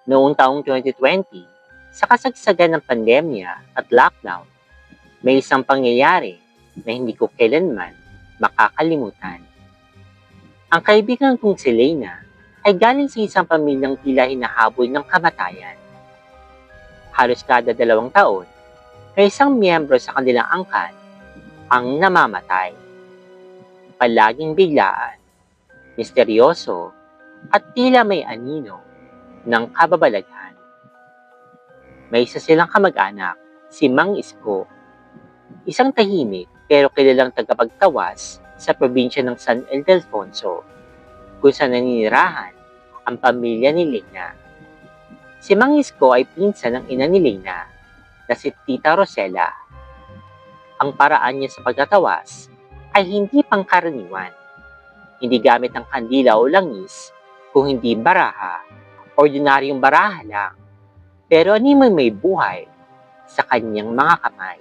Noong taong 2020, sa kasagsagan ng pandemya at lockdown, may isang pangyayari na hindi ko kailanman makakalimutan. Ang kaibigan kong si Leyna ay galing sa isang pamilyang tila hinahabol ng kamatayan. Halos kada 2 taon, may isang miyembro sa kanilang angkan ang namamatay. Palaging biglaan, misteryoso, at tila may anino ng kababalaghan. May isa silang kamag-anak, si Mang Isko, isang tahimik pero kilalang tagapagtawas sa probinsya ng San Ildefonso, kung saan naninirahan ang pamilya ni Leyna. Si Mang Isko ay pinsan ng ina ni Leyna na si Tita Rosela. Ang paraan niya sa pagtatawas ay hindi pangkaraniwan. Hindi gamit ang kandila o langis, kung hindi baraha, ordinaryong baraha lang, pero animoy may buhay sa kanyang mga kamay.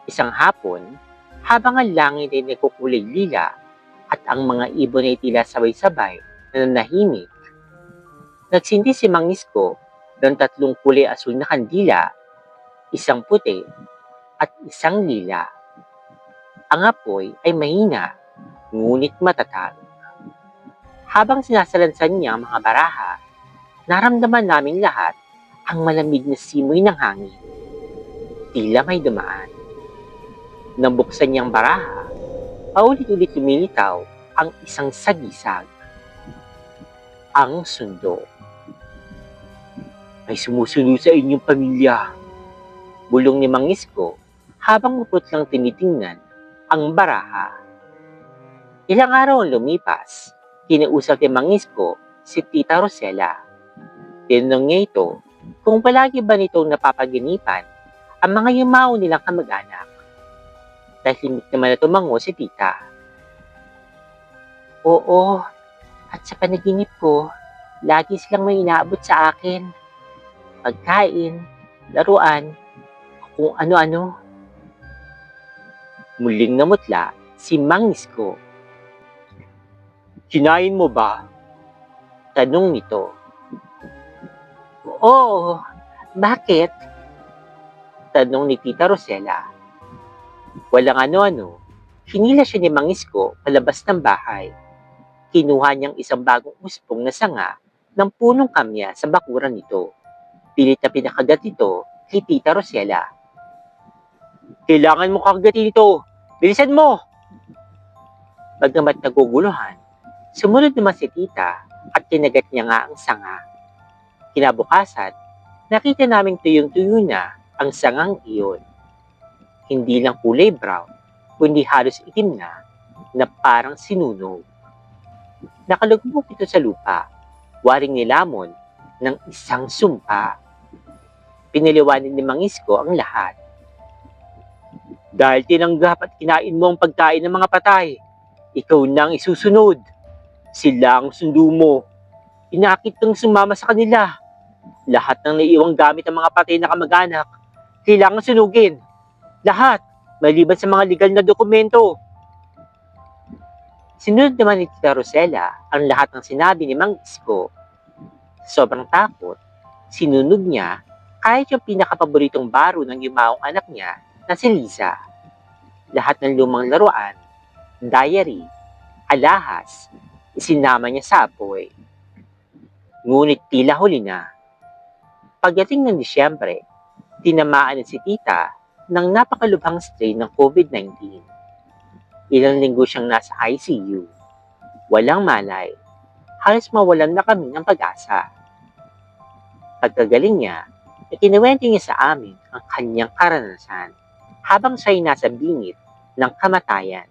Isang hapon, habang ang langit ay nagkukulay lila at ang mga ibon ay tila sabay-sabay na nanahimik, nagsindi si Mang Isko ng 3 kulay asul na kandila, isang puti at isang lila. Ang apoy ay mahina, ngunit matatag. Habang sinasalansan niya ang mga baraha, naramdaman namin lahat ang malamig na simoy ng hangin. Tila may dumaan. Nang buksan niyang baraha, paulit-ulit lumilitaw ang isang sagisag. Ang sundo. May sumusulo sa inyong pamilya, bulong ni Mang Isko habang upot lang tinitingnan ang baraha. Ilang araw ang lumipas, kinausap ni Mang Isko si Tita Rosela. Tinanong niya ito kung palagi ba nitong napapaginipan ang mga yumao nilang kamag-anak. Tahimik naman na tumango si Tita. Oo, at sa panaginip ko, lagi silang may inaabot sa akin. Pagkain, laruan, kung ano-ano. Muling namutla si Mang Isko. Kinain mo ba? Tanong nito. Oo, bakit? Tanong ni Tita Rosela. Walang ano-ano, hinila siya ni Mang Isko palabas ng bahay. Kinuha niyang isang bagong uspong na sanga ng punong kamya sa bakuran nito. Pilit na pinakagat ito kay Tita Rosela. Kailangan mo kagatin ito! Bilisan mo! Bagamat naguguluhan, sumunod naman si Tita at kinagat niya nga ang sanga. Kinabukasan, nakita namin tuyong-tuyo na ang sangang iyon. Hindi lang kulay brown, kundi halos itim na parang sinunog. Nakalugmok ito sa lupa, waring nilamon ng isang sumpa. Pinaliwanag ni Mang Isko ang lahat. Dahil tinanggap at kinain mo ang pagkain ng mga patay, ikaw na ang isusunod. Sila ang sundo mo. Inakit kang sumama sa kanila. Lahat ng naiiwang gamit ng mga patay na kamag-anak, kailangan sunugin. Lahat, maliban sa mga legal na dokumento. Sinunod naman ni Tita Rosela ang lahat ng sinabi ni Mang Isko. Sobrang takot, sinunod niya kahit yung pinakapaboritong baro ng yumaong anak niya na si Liza. Lahat ng lumang laruan, diary, alahas, isinama niya sa apoy. Ngunit tila huli na. Pagdating ng Disyembre, tinamaan na si Tita ng napakalubhang strain ng COVID-19. Ilang linggo siyang nasa ICU. Walang malay. Halos mawalan na kami ng pag-asa. Pagkagaling niya, ikinuwento niya sa amin ang kanyang karanasan habang siya'y nasa bingit ng kamatayan.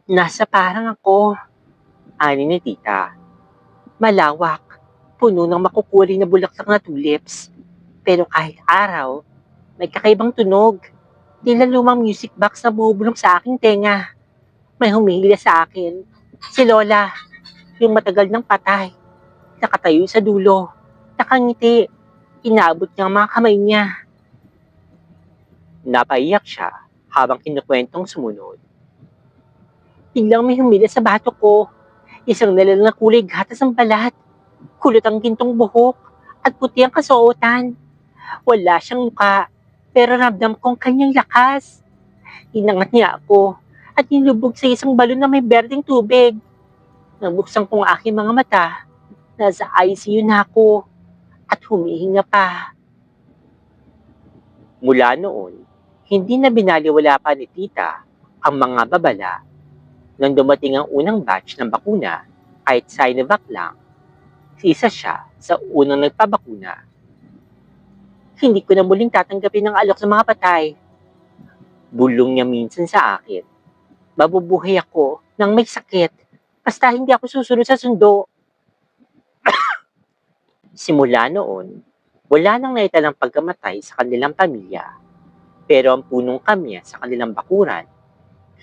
Nasa parang ako, ani ni Tita. Malawak, puno ng makukulay na bulaklak na tulips. Pero kahit araw, may kakaibang tunog. Tila lumang music box na bumubulong sa aking tenga. May humihila sa akin. Si Lola, yung matagal ng patay. Nakatayo sa dulo. Nakangiti. Inaabot niya ang mga kamay niya. Napaiyak siya habang kinukwentong sumunod. Biglang may humila sa batok ko. Isang nalala na kulay gatas ang balat. Kulot ang gintong buhok at puti ang kasuotan. Wala siyang muka, pero ramdam kong kanyang lakas. Inangat niya ako at nilubog sa isang balon na may berdeng tubig. Nabuksan kong aking mga mata. Nasa ICU na ako at humihinga pa. Mula noon, hindi na binaliwala pa ni tita ang mga babala. Nang dumating ang unang batch ng bakuna, kahit Sinovac lang, isa siya sa unang nagpabakuna. Hindi ko na muling tatanggapin ang alok sa mga patay. Bulong niya minsan sa akin. Mabubuhay ako nang may sakit, basta hindi ako susunod sa sundo. Simula noon, wala nang naitalang pagkamatay sa kanilang pamilya. Pero ang punong kamya sa kanilang bakuran,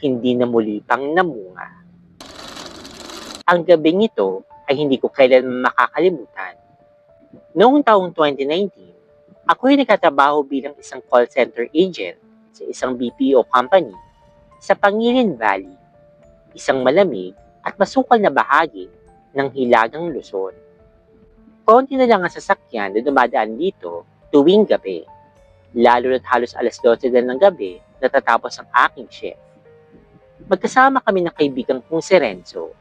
hindi na muli pang namunga. Ang gabing ito ay hindi ko kailanman makakalimutan. Noong taong 2019, ako'y nagtatrabaho bilang isang call center agent sa isang BPO company sa Pangilinan Valley, isang malamig at masukal na bahagi ng Hilagang Luzon. Konti na lang ang sasakyan na dumadaan dito tuwing gabi, lalo na't halos alas 12 na ng gabi natatapos ang aking shift. Magkasama kami ng kaibigan kong si Renzo,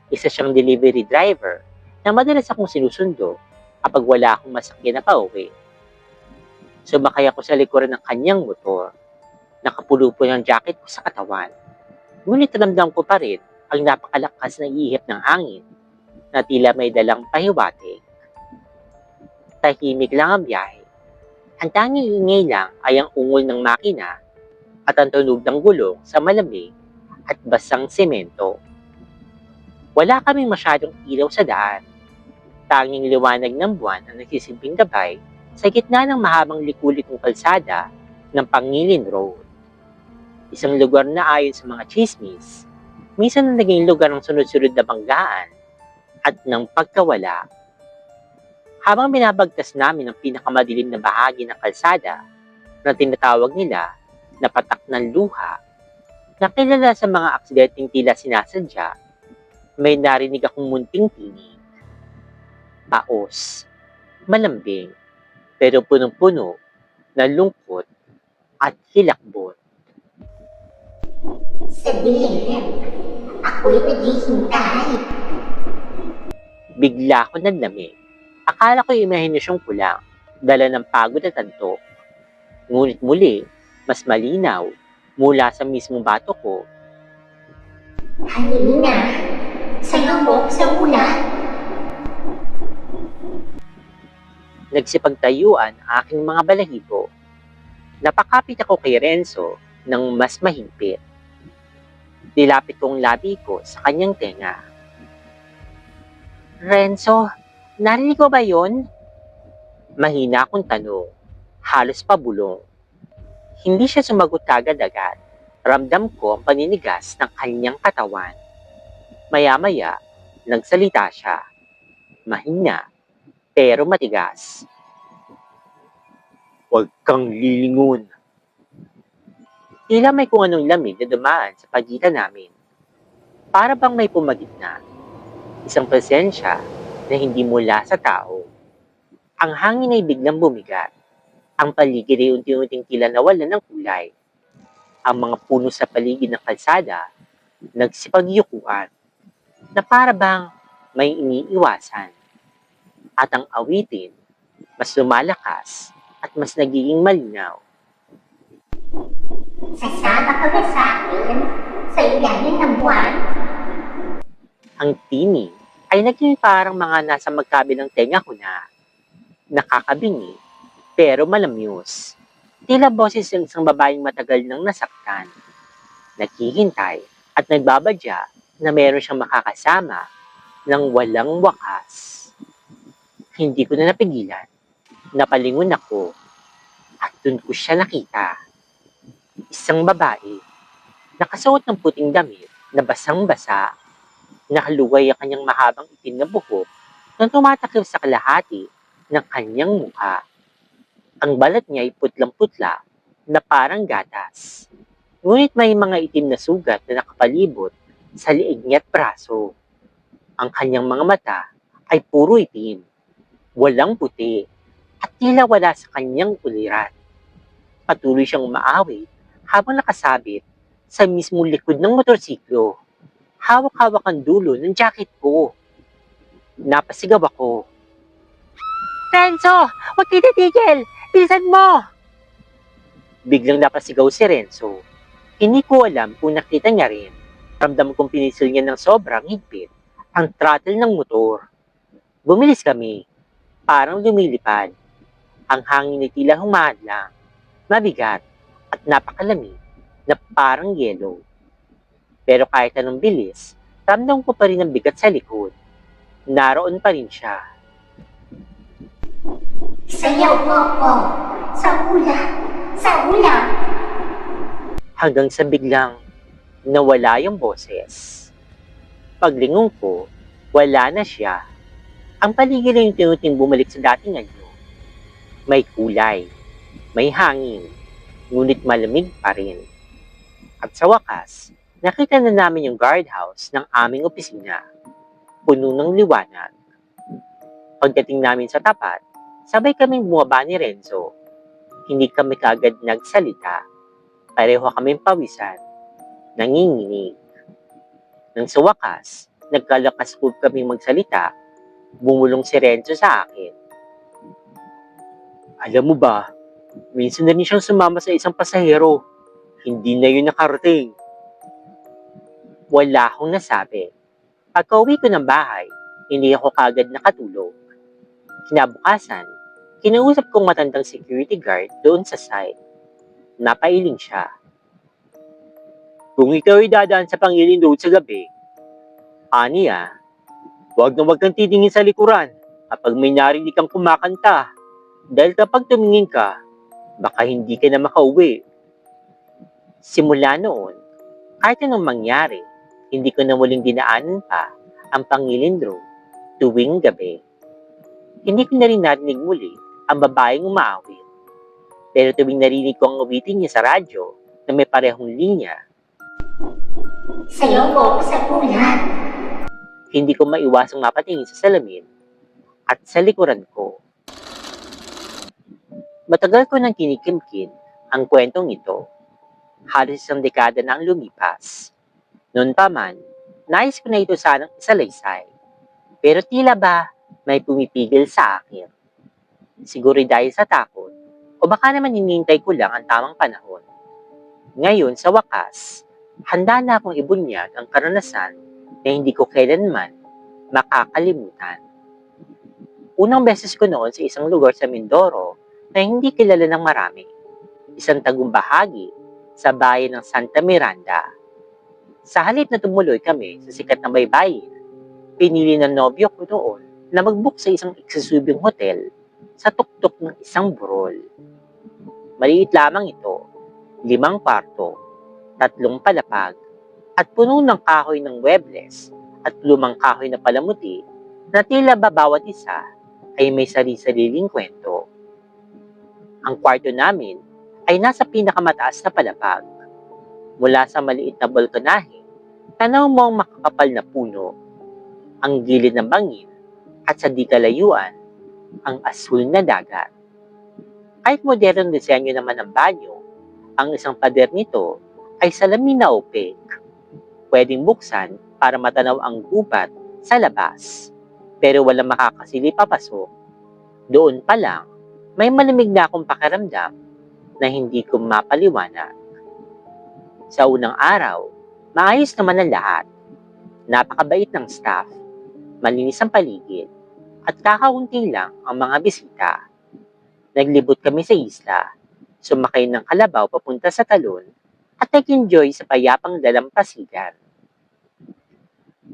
isa siyang delivery driver na madalas akong sinusundo kapag wala akong masakyan na pauwi. Sumakay ako sa likuran ng kanyang motor. Nakapulupo ng jacket ko sa katawan. Ngunit ramdam ko pa rin ang napakalakas na ihip ng hangin na tila may dalang pahiwatig. Tahimik lang ang biyahe. Ang tanging ingay lang ay ang ungol ng makina at ang tunog ng gulong sa malamig at basang semento. Wala kaming masyadong ilaw sa daan. Tanging liwanag ng buwan ang nagsisilbing gabay sa gitna ng mahabang likulikong kalsada ng Pangilin Road. Isang lugar na ayon sa mga chismis, minsan na naging lugar ng sunod-sunod na banggaan at ng pagkawala. Habang binabagtas namin ang pinakamadilim na bahagi ng kalsada na tinatawag nila na patak ng luha, na kilala sa mga aksidenteng tila sinasadya, may narinig akong munting tinig. Paos, malambing, pero punong-puno ng lungkot at hilakbot. Sabihin, ako'y naghihintay. Bigla ako nanlamig. Akala ko imahinasyong ko lang, dala ng pagod at antok. Ngunit muli, mas malinaw, mula sa mismong bato ko. Halina, salubok sa ulan. Nagsipagtayuan ang aking mga balahibo. Napakapit ako kay Renzo ng mas mahigpit. Nilapit kong labi ko sa kanyang tenga. Renzo, narinig mo ba yun? Mahina akong tanong, halos pabulong. Hindi siya sumagot kagad-agad. Ramdam ko ang paninigas ng kanyang katawan. Maya-maya, nagsalita siya. Mahina, pero matigas. Huwag kang lilingon. Tila may kung anong lamig na dumaan sa pagitan namin. Para bang may pumagitna. Isang presensya na hindi mula sa tao. Ang hangin ay biglang bumigat. Ang paligid ay unti-unting tila nawalan ng kulay. Ang mga puno sa paligid ng kalsada nagsipagyukuan na para bang may iniiwasan. At ang awitin mas lumalakas at mas nagiging malinaw. Sasama ka ba sa akin sa ilalim ng buwan? Ang tinig ay naging parang mga nasa magkabilang tenga ko na. Nakakabingi, pero malamyos. Tila boses ng isang babaeng matagal nang nasaktan. Naghihintay at nagbabadya na meron siyang makakasama ng walang wakas. Hindi ko na napigilan. Napalingon ako at dun ko siya nakita. Isang babae, nakasuot ng puting damit na basang-basa. Nakaluway ang kanyang mahabang itim na buhok na tumatakip sa kalahati ng kanyang mukha. Ang balat niya ay putlang-putla na parang gatas. Ngunit may mga itim na sugat na nakapalibot sa liig niya at braso. Ang kanyang mga mata ay puro itim, walang puti, at tila wala sa kanyang uliran. Patuloy siyang umaawit habang nakasabit sa mismong likod ng motorsiklo. Hawak-hawak ang dulo ng jacket ko. Napasigaw ako. Renzo! Huwag titigil! Bilisan mo! Biglang napasigaw si Renzo. Hindi ko alam kung nakita niya rin. Ramdam kong pinisil niya ng sobrang higpit ang throttle ng motor. Bumilis kami. Parang lumilipad. Ang hangin ay tila humadlang. Mabigat at napakalamig na parang yelo. Pero kahit anong bilis, ramdam ko pa rin ang bigat sa likod. Naroon pa rin siya. Sayaw mo ko sa ulan, sa ulan. Hanggang sa biglang nawala yung boses. Paglingon ko, wala na siya. Ang paligid na yung tinuting bumalik sa dating anyo. May kulay, may hangin, ngunit malamig pa rin. At sa wakas, nakita na namin yung guardhouse ng aming opisina. Puno ng liwanag. Pagdating namin sa tapat, sabay kaming bumaba ni Renzo. Hindi kami kaagad nagsalita. Pareho kaming pawisan. Nanginginig. Nang sa wakas, nagkalakas po kaming magsalita, bumulong si Renzo sa akin. Alam mo ba, minsan na rin siyang sumama sa isang pasahero. Hindi na yun nakarating. Wala akong nasabi. Pagka-uwi ko ng bahay, hindi ako kaagad nakatulog. Kinabukasan, kinausap kong matandang security guard doon sa site. Napailing siya. Kung ikaw ay dadaan sa Pangilin Road sa gabi, aniya, huwag na huwag kang titingin sa likuran kapag may narinig kang kumakanta. Dahil kapag tumingin ka, baka hindi ka na makauwi. Simula noon, kahit anong mangyari, hindi ko na muling dinaanan pa ang Pangilin Road tuwing gabi. Hindi ko na rin narinig muli ang babaeng umaawit. Pero tuwing narinig ko ang awitin niya sa radyo na may parehong linya, Sayaw mo ko sa ulan. hindi ko maiwasang mapatingin sa salamin at sa likuran ko. Matagal ko nang kinikimkim ang kwentong ito. Halos isang dekada na ang lumipas. Noon pa man, nais ko na ito sanang isalaysay. Pero tila ba may pumipigil sa akin. Siguro dahil sa takot, o baka naman hinihintay ko lang ang tamang panahon. Ngayon, sa wakas, handa na akong ibunyag ang karanasan na hindi ko kailanman makakalimutan. Unang beses ko noon sa isang lugar sa Mindoro na hindi kilala ng marami. Isang tagumpahagi sa bayan ng Santa Miranda. Sa halip na tumuloy kami sa sikat na baybayin, pinili ng nobyo ko noon na mag-book sa isang eksklusibong hotel sa tuktok ng isang burol. Maliit lamang ito, 5 kwarto, 3 palapag, at puno ng kahoy ng webles at lumang kahoy na palamuti na tila ba bawat isa ay may sarili-sariling kwento. Ang kwarto namin ay nasa pinakamataas na palapag. Mula sa maliit na balkonahe, tanaw mo ang makakapal na puno, ang gilid ng bangin, at sa di kalayuan, ang asul na dagat. Kahit modernong disenyo naman ng banyo, ang isang pader nito ay salamin na opaque. Pwedeng buksan para matanaw ang gubat sa labas, pero walang makakasili papasok. Doon pa lang, may malamig na akong pakiramdam na hindi ko mapaliwanag. Sa unang araw, maayos naman ang lahat. Napakabait ng staff, malinis ang paligid, at kakaunti lang ang mga bisita. Naglibot kami sa isla, sumakay ng kalabaw papunta sa talon, at nag-enjoy sa payapang dalampasigan.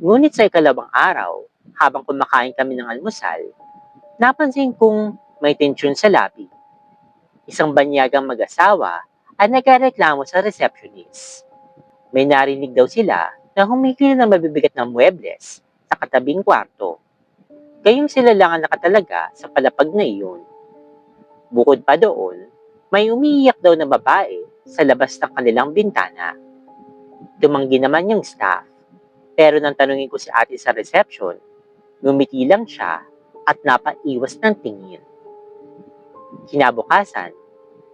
Ngunit sa ikalawang araw, habang kumakain kami ng almusal, napansin kong may tensyon sa labi. Isang banyagang mag-asawa ay nagreklamo sa receptionist. May narinig daw sila na humihila ng mabibigat na muebles sa katabing kwarto. Gayong sila lang ang nakatalaga sa palapag na iyon. Bukod pa doon, may umiiyak daw na babae sa labas ng kanilang bintana. Tumanggi naman yung staff, pero nang tanungin ko si ate sa reception, Ngumiti lang siya at napaiwas ng tingin. Kinabukasan,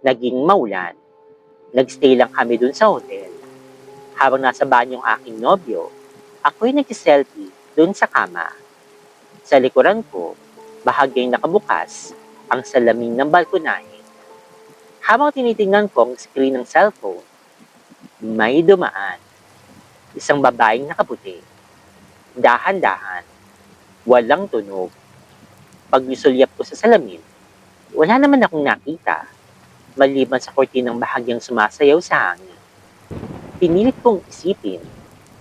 naging maulan. Nagstay lang kami dun sa hotel. Habang nasa banyo ang aking nobyo, ako'y nagsiselfie dun sa kama. Sa likuran ko, bahagyang nakabukas ang salamin ng balkonahe. Habang tinitingnan ko ang screen ng cellphone, may dumaan. Isang babaeng nakaputi. Dahan-dahan. Walang tunog. Pagsusulyap ko sa salamin, wala naman akong nakita, maliban sa kortinang bahagyang sumasayaw sa hangin. Pinilit kong isipin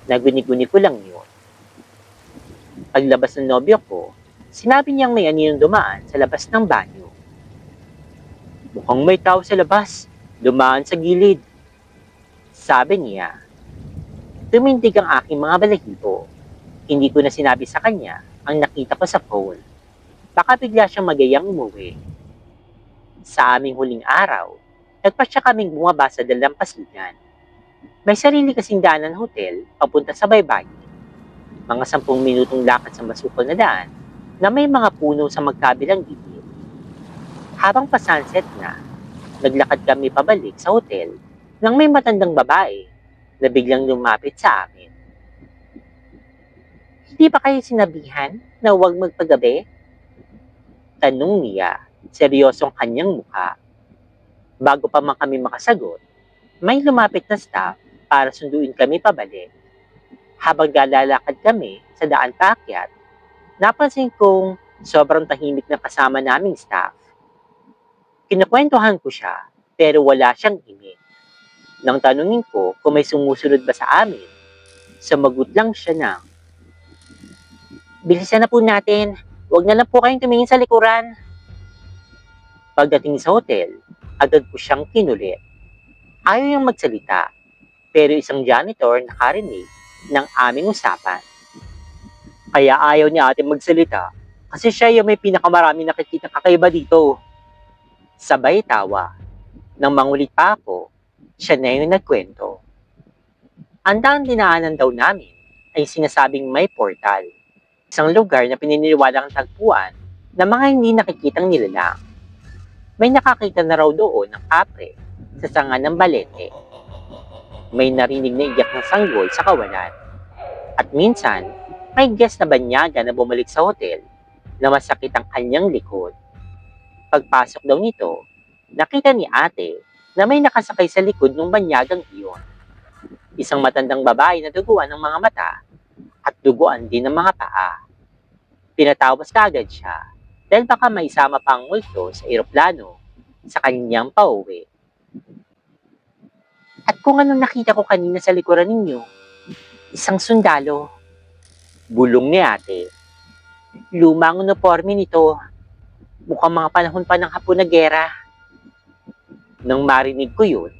na guni-guni ko lang yun. Paglabas ng nobyo ko, sinabi niyang may aninong dumaan sa labas ng banyo. Mukhang may tao sa labas, dumaan sa gilid. Sabi niya. Tumindig ang aking mga balahibo. Hindi ko na sinabi sa kanya ang nakita ko sa phone. Baka bigla siyang magayang umuwi. Sa aming huling araw, nagpasya kaming bumaba sa dalampasigan. May sarili kasing daan ng hotel papunta sa baybayin. Mga 10 minutong lakad sa masukol na daan na may mga puno sa magkabilang gilid. Habang pa-sunset na, naglakad kami pabalik sa hotel nang may matandang babae na biglang lumapit sa amin. Hindi ba kayo sinabihan na huwag magpagabi? Tanong niya, seryosong kanyang mukha. Bago pa man kami makasagot, may lumapit na staff para sunduin kami pabalik. Habang galalakad kami sa daan paakyat, napansin kong sobrang tahimik na kasama naming staff. Kinakwentuhan ko siya, pero wala siyang imik. Nang tanungin ko kung may sumusunod ba sa amin, sumagot lang siya ng, "Bilisan na po natin, huwag na lang po kayong tumingin sa likuran." Pagdating sa hotel, agad ko siyang kinulit. Ayaw niyang magsalita, pero isang janitor nakarinig ng aming usapan. Kaya ayaw ni ate magsalita kasi siya yung may pinakamarami nakikita kakaiba dito. Sabay tawa. Nang mangulit pa ako, siya na yung nagkwento. Ang daang dinaanan daw namin ay sinasabing may portal. Isang lugar na pininiwalang tagpuan ng mga hindi nakikitang nilalang. May nakakita na raw doon ng kapre sa sanga ng balete. May narinig na iyak ng sanggol sa kawalan. At minsan, may guest na banyaga na bumalik sa hotel na masakit ang kanyang likod. Pagpasok daw nito, nakita ni ate na may nakasakay sa likod ng banyagang iyon. Isang matandang babae na duguan ng mga mata at duguan din ng mga paa. Pinatawas kaagad siya dahil baka maisama pa ang multo sa eroplano sa kanyang pauwi. At kung anong nakita ko kanina sa likuran ninyo, isang sundalo. Bulong ni ate. Luma ang uniforme nito. Mukhang mga panahon pa ng Hapon na gera. Nang marinig ko yun,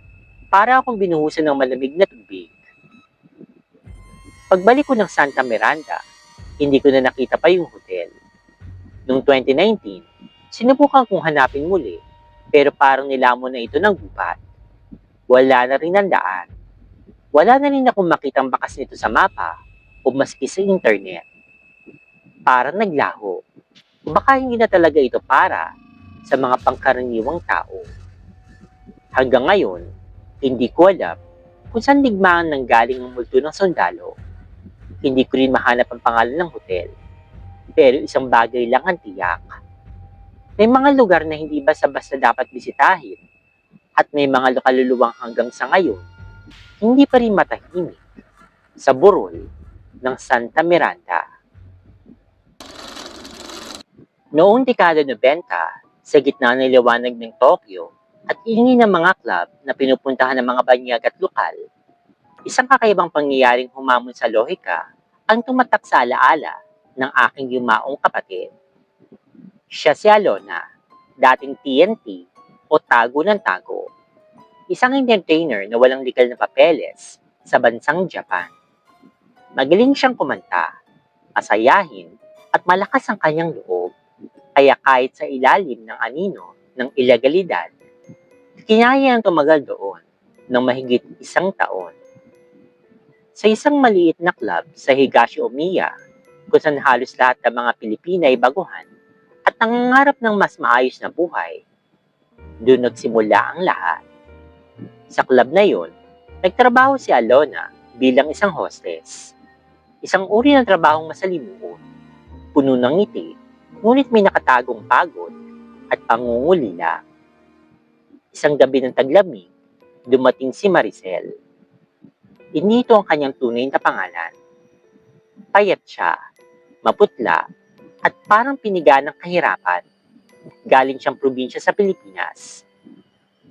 para akong binuhusan ng malamig na tubig. Pagbalik ko ng Santa Miranda, hindi ko na nakita pa yung hotel. Noong 2019, sinubukan kong hanapin muli, pero parang nilamon na ito ng gubat. Wala na rin ang daan. Wala na rin akong makitang bakas nito sa mapa o maski sa internet. Parang naglaho. Baka hindi na talaga ito para sa mga pangkaraniwang tao. Hanggang ngayon, hindi ko alam kung saan digmaan nang galing ang multo ng sundalo. Hindi ko rin mahanap ang pangalan ng hotel. Pero isang bagay lang ang tiyak. May mga lugar na hindi basta-basta dapat bisitahin at may mga kaluluwang hanggang sa ngayon hindi pa rin matahimik sa burol ng Santa Miranda. Noong dekada 90, sa gitna ng liwanag ng Tokyo at ingay ng mga club na pinupuntahan ng mga banyag at lokal, isang kakaibang pangyayaring humamon sa lohika ang tumatak sa alaala ng aking yumaong kapatid. Siya si Alona, dating TNT o tago ng tago. Isang entertainer na walang legal na papeles sa bansang Japan. Magaling siyang kumanta, masayahin at malakas ang kanyang loob. Kaya kahit sa ilalim ng anino ng ilegalidad, kinaya niyang tumagal doon ng mahigit 1 taon. Sa isang maliit na club sa Higashi-Omiya, kung saan halos lahat ng mga Pilipina ay baguhan at nangangarap ng mas maayos na buhay. Doon nagsimula ang lahat. Sa club na yun, nagtrabaho si Alona bilang isang hostess. Isang uri ng trabahong masalimuot, puno ng ngiti, ngunit may nakatagong pagod at pangungulila. Isang gabi ng taglamig, dumating si Maricel. Inito ang kanyang tunay na pangalan. Payat siya, maputla, at parang piniga ng kahirapan. Galing siyang probinsya sa Pilipinas.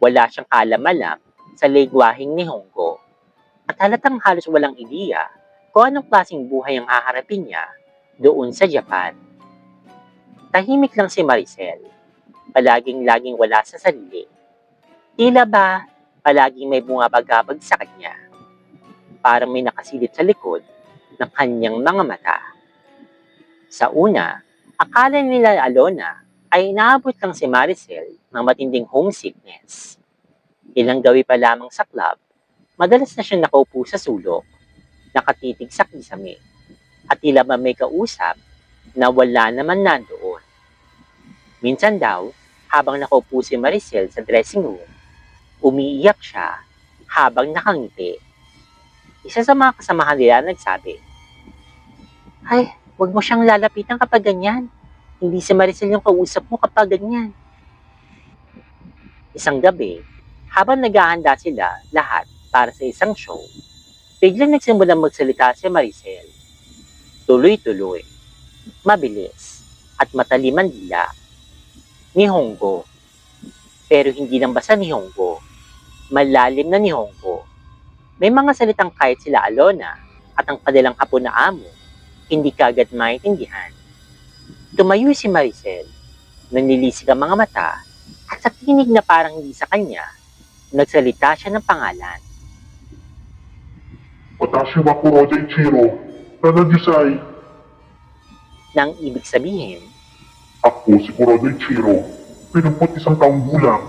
Wala siyang kaalam-alam sa lengguwaheng Nihongo at halatang halos walang ideya kung anong klaseng buhay ang haharapin niya doon sa Japan. Tahimik lang si Maricel, palaging-laging wala sa sarili. Tila ba palaging may bumabagabag sa kanya, parang may nakasilip sa likod ng kanyang mga mata. Sa una, akala nila Alona ay inaabot lang si Maricel ng matinding homesickness. Ilang gawi pa lamang sa club, madalas na siyang nakaupo sa sulok, nakatitig sa kisame, at tila ba may kausap na wala naman nandoon. Minsan daw, habang nakaupo si Maricel sa dressing room, umiiyak siya habang nakangiti. Isa sa mga kasamahan nila nagsabi, "Ay, wag mo siyang lalapitan kapag ganyan. Hindi si Maricel yung kausap mo kapag ganyan." Isang gabi, habang naghahanda sila lahat para sa isang show, biglang nagsimulang magsalita si Maricel. Tuloy-tuloy, mabilis, at mataliman dila. Nihongo. Pero hindi lang basta Nihongo. Malalim na Nihongo. May mga salitang kahit sila Alona at ang kanilang hapon na amo, hindi kagad maintindihan. Tumayo si Maricel, nanlilisik ang mga mata, at sa tinig na parang hindi sa kanya, nagsalita siya ng pangalan. Watashi wa Kuroda Ichiro, Nanadisai. Nang ibig sabihin, Ako si Kuroda Ichiro, 71 taong gulang.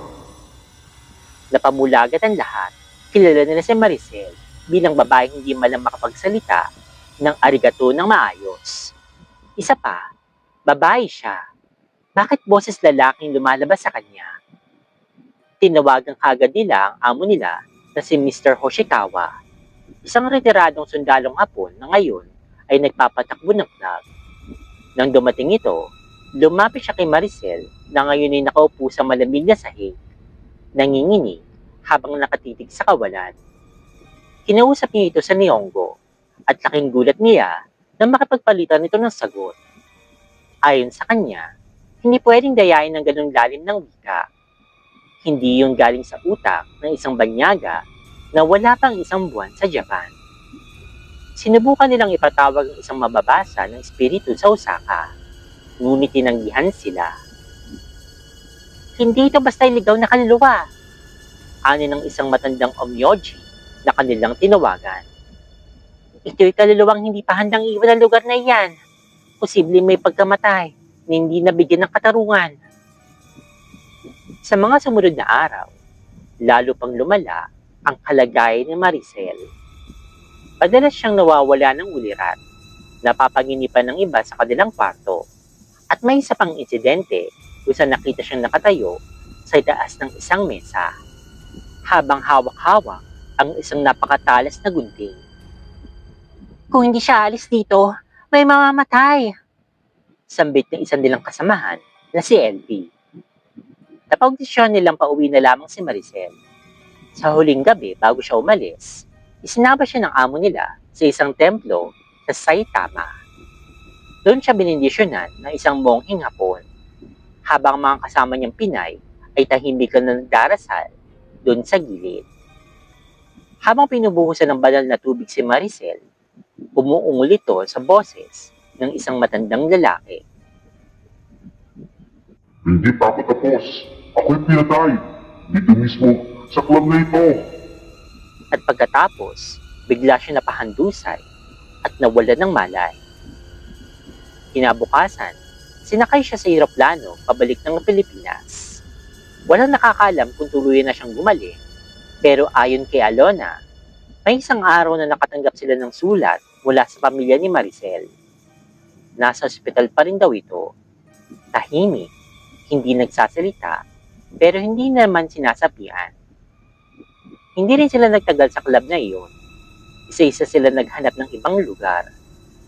napamulagat ang lahat. Kilala nila si Maricel bilang babaeng hindi malang makapagsalita ng arigato ng maayos. Isa pa, babae siya. Bakit boses lalaking lumalabas sa kanya? Tinawagan kagad nila ang amo nila na si Mr. Hoshikawa, isang retiradong sundalong Hapon na ngayon ay nagpapatakbo ng club. Nang dumating ito, lumapit siya kay Maricel na ngayon ay nakaupo sa malamig na sahig, nanginginig habang nakatitig sa kawalan. Kinausap niya ito sa Nihongo at laking gulat niya na makipagpalitan nito ng sagot. Ayon sa kanya, hindi pwedeng dayain ng ganung lalim ng wika. Hindi yun galing sa utak ng isang banyaga na wala pang isang buwan sa Japan. Sinubukan nilang ipatawag ang isang mababasa ng espiritu sa Osaka, ngunit tinanggihan sila. Hindi ito basta iligaw na kaluluwa, ani ng isang matandang omyoji na kanilang tinawagan. Ito'y kaluluwang hindi pa handang iwan ang lugar na iyan. Posibleng may pagkamatay na hindi nabigyan ng katarungan. Sa mga sumunod na araw, lalo pang lumala ang kalagayan ni Maricel. Madalas siyang nawawala ng ulirat, napapaginipan ng iba sa kanilang kwarto, at may isa pang insidente kung saan nakita siyang nakatayo sa itaas ng isang mesa, habang hawak-hawak ang isang napakatalas na gunting. Kung hindi siya alis dito, may mamamatay, sambit ng isang nilang kasamahan na si LP. Napagdesisyon nilang pauwi na lamang si Maricel. Sa huling gabi bago siya umalis, isinaba siya ng amo nila sa isang templo sa Saitama. Doon siya binindisyonan ng isang mongheng Hapon, habang mga kasama niyang Pinay ay tahimik na nagdarasal doon sa gilid. Habang pinubuhusan ng banal na tubig si Maricel, umuungol ito sa boses ng isang matandang lalaki. Hindi pa ako tapos. Ako'y pinatay. Dito mismo, sa club na ito. At pagkatapos, bigla siya napahandusay at nawala ng malay. Kinabukasan, sinakay siya sa eroplano pabalik ng Pilipinas. Walang nakakaalam kung tuluyan na siyang gumaling, pero ayon kay Alona, may isang araw na nakatanggap sila ng sulat mula sa pamilya ni Maricel. Nasa ospital pa rin daw ito. Tahimik, hindi nagsasalita, pero hindi naman sinasapian. Hindi rin sila nagtagal sa club na iyon. Isa-isa sila naghanap ng ibang lugar.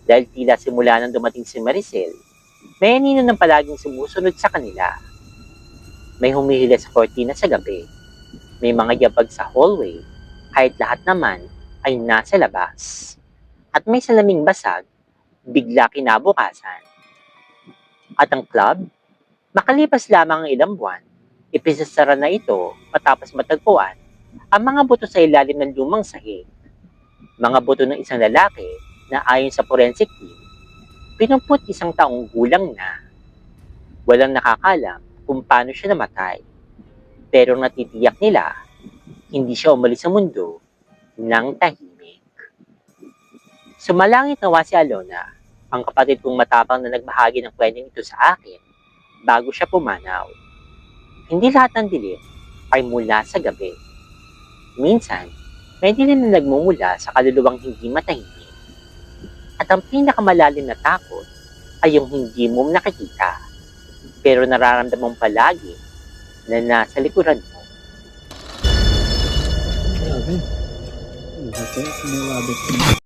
Dahil tila simula nang dumating si Maricel, may anino ng palaging sumusunod sa kanila. May humihila sa kortina sa gabi. May mga yabag sa hallway, kahit lahat naman ay nasa labas. At may salaming basag, bigla kinabukasan. At ang club, makalipas lamang ang ilang buwan, ipisasara na ito matapos matagpuan ang mga buto sa ilalim ng lumang sahig. Mga buto ng isang lalaki na ayon sa forensic team, 71 taong gulang na. Walang nakakalam kung paano siya namatay. Pero natitiyak nila, hindi siya umalis sa mundo ng tahimik. Sumalangit nawa si Alona, ang kapatid kong matapang na nagbahagi ng kwentong ito sa akin bago siya pumanaw. Hindi lahat ng dilim ay mula sa gabi. Minsan, may dilim na nagmumula sa kaluluwang hindi matahimik. At ang pinakamalalim na takot ay yung hindi mo nakikita, pero nararamdaman palagi na nasa likuran mo. Grabe. Ano ba ito? Sinawabat ko.